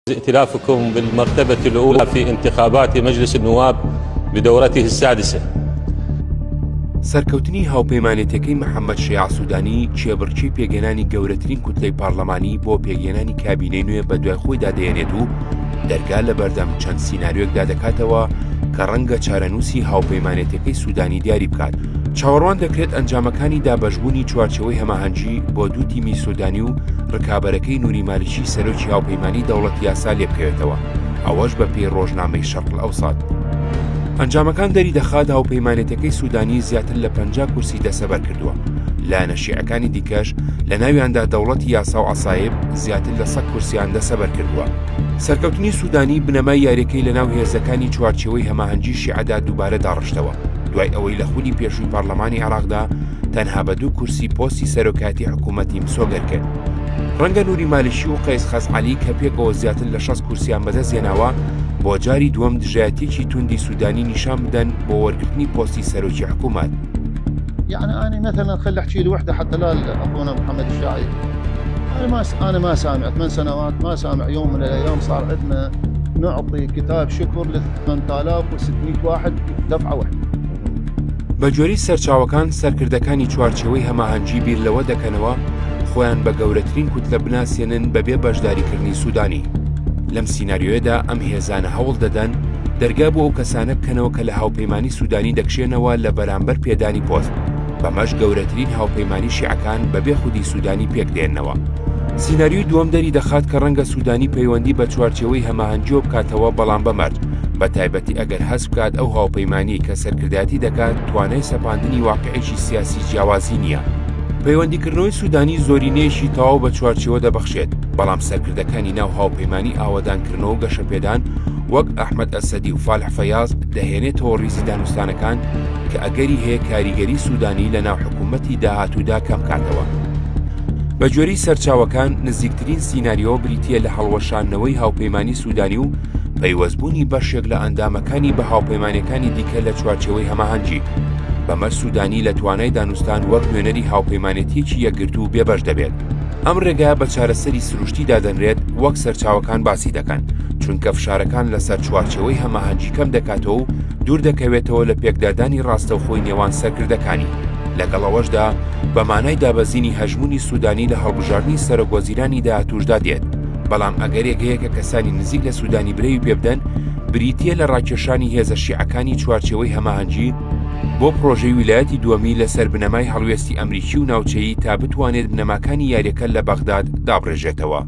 ائتلافكم بالمرتبة الأولى في انتخابات مجلس النواب بدورته السادسة. سەرکەوتنی هاوپەیمانێتەکەی محەممەد شیاع سوودانی چێبڕچی پێگەێنانی گەورەترین کوتلەی پارلەمانی بۆ پێگەێنانی کابینەی نوێ بە دوای خۆیدا دەیەنێت و دەرگا لە بەردەم چەند سیناریۆکدا دەکاتەوە کە ڕەنگە چارەنووسی هاوپەیمانێتەکەی سوودانی دیاری بکات. چاوەڕوان دەکرێت ئەنجامەکانی دابەشبوونی چوارچەوەی هەماهەنگی بۆ دوو تیمی سوودانی و ڕکابەرەکەی نوری مالیچی سەرۆکی هاوپەیمانی دەوڵەتی یاسا لێ بکەوێتەوە، ئەوەش بە پێی ڕۆژنامەی شەرق ئەوسات. ئەنجامەکان دەری دەخات هاوپەیمانێتەکەی سوودانی زیاتر لە 50 کورسی دەسەبەر کردووە. لایەنە شیعەکانی دیکەش لە ناویاندا دەوڵەتی یاسا و عەسایب زیاتر لە 100 کورسیان دەسەبەر کردووە. سەرکەوتنی سوودانی بنەمای یاریەکەی لە ناو هێزەکانی چوارچێوەی هەماهەنگی شیعەدا دووبارە داڕشتەوە، دوای ئەوەی لە خودی پێشووی پارلەمانی عێراقدا تەنها بە 2 کورسی پۆستی سەرۆکاتی حکوومەتی مسۆگەر کرد. ڕەنگە نوری مالیشی و قەیس خەزعەلی کە پێکەوە زیاتر لە 60 کورسیان بەدەستهێناوە بۆ جاری دووەم دژایەتێکی توندی سوودانی نیشان بدەن بۆ وەرگرتنی پۆستی سەرۆکی حکوومەت. يعني أنا مثلا خل أحكي لوحدة حتى لا أخونا محمد الشاعري، أنا ما سامع 8 سنوات، ما سامع يوم من الأيام صار عندنا نعطي كتاب شكر ل 8600 واحد دفعة واحدة. بەجۆری سەرچاوەکان سەرکردەکانی چوارچێوەی هەماهەنگی بیر لەوە دەکەنەوە خۆیان بە گەورەترین کوتلە بناسیێنن بەبێ بەشداریکردنی سوودانی. لەم سیناریۆیەدا ئەم هێزانە هەوڵ دەدەن دەرگا بۆ ئەو کەسانە بکەنەوە کە لە هاوپەیمانی سوودانی دەکشێنەوە لە بەرامبەر پێدانی پۆست، بەمەش گەورەترین هاوپەیمانی شیعەکان بەبێ خودی سوودانی پێکدێنەوە. سیناریۆی دووەم دەری دەخات کە ڕەنگە سوودانی پەیوەندی بە چوارچێوەی هەماهەنگیەوە بکاتەوە، بەڵام بەمەرج بە تایبەتی ئەگەر هەست بکات ئەو هاوپەیمانی کە سەرکردایەتی دەکات توانای سەپاندنی واقعێکی سیاسی جیاوازی نییە. پەیوەندیکردنەوەی سوودانی زۆرینەیەشی تەواو بە چوارچێوە دەبەخشێت، بەڵام سەرکردەکانی ناو هاوپەیمانی ئاوادانکردنەوە و گەشەپێدان وەک ئەحمەد ئەسەدی و فالح فەیاز دەهێنێتەوە ڕیزی دانوستانەکان کە ئەگەری هەیە کاریگەری سوودانی لە ناو حکوومەتی داهاتوودا کەم کاتەوە. بە جۆری سەرچاوەکان نزیکترین سیناریۆ بریتیە لە هەڵوەشاندنەوەی هاوپەیمانی سوودانی و پەیوەستبوونی بەشێک لە ئەندامەکانی بە هاوپەیمانیەکانی دیکە لە چوارچێوەی هەماهەنگی. بەمە سوودانی لە توانای دانوستان وەک نوێنەری هاوپەیمانێتیەکی یەکگرتو و بێبەش دەبێت. ئەم ڕێگایە بە چارەسەری سروشتی دادەنرێت وەک سەرچاوەکان باسی دەکەن، چونکە فشارەکان لەسەر چوارچێوەی هەماهەنگی کەم دەکاتەوە و دوور دەکەوێتەوە لە پێکدادانی ڕاستەوخۆی نێوان سەرکردەکانی. لەگەڵەوەشدا بە مانای دابەزینی هەژمونی سوودانی لە هەڵبژاردننی سەرۆکوەزیرانی داهاتووشدا دێت. بەڵام ئەگەر یەکەیەکە کەسانی نزیک لە سوودانی برەوی پێبدەن بریتیە لە ڕاکێشانی هێزە شیعەکانی چوارچێوەی هەماهەنگی بۆ پرۆژەی ویلایەتی دووەمی لەسەر بنەمای هەڵوێستی ئەمریکی و ناوچەیی تا بتوانێت بنەماکانی یاریەکە لە بەغداد دابڕێژێتەوە.